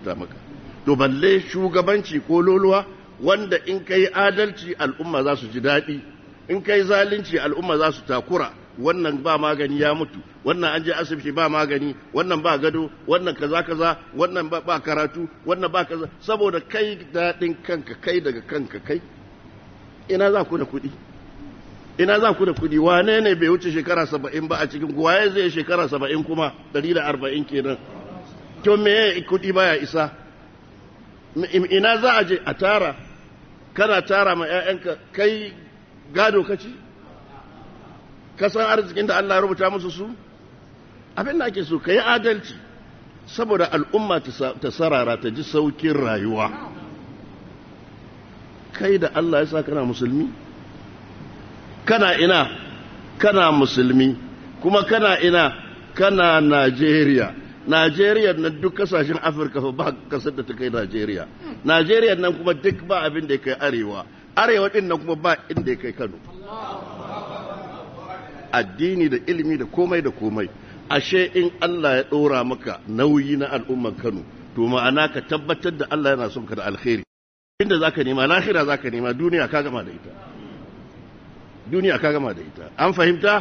ta maka. To balle shugabanci ko loluwa wanda in kai adalci al'umma za su ji daɗi, in kai zalunci al'umma za su takura, wannan ba magani ya mutu, wannan an je asibiti ba magani, wannan ba gado, wannan kaza kaza, wannan ba karatu, wannan ba kaza, saboda kai daɗin kanka kai daga kanka kai. Ina za ku da kuɗi? Ina za ku da kuɗi? Wane ne bai wuce shekara 70 ba a cikin waye zai shekara 70 kuma 140 kenan? To me kuɗi baya isa? Ina za a je a tara? Kana tara ma 'ya'yanka kai gado kaci? Ka san arzikin da Allah ya rubuta musu su? Abin da ake so ka yi adalci saboda al'umma ta sarara ta ji saukin rayuwa. Kai da Allah ya sa kana musulmi? Kana ina? Kana musulmi. Kuma kana ina? Kana Najeriya. Najeriya nan duk kasashen Afirka fa ba kasar da ta kai Najeriya. Najeriya nan kuma duk ba abin da ya kai arewa. Arewa din nan kuma ba inda ya kai Kano. Addini da ilimi da komai da komai. Ashe in Allah ya ɗora maka nauyi na al'umman Kano, to ma'ana ka tabbatar da Allah yana son ka da alkhairi. Inda zaka nema lahira zaka nema, duniya ka gama da ita. Duniya ka gama da ita. An fahimta?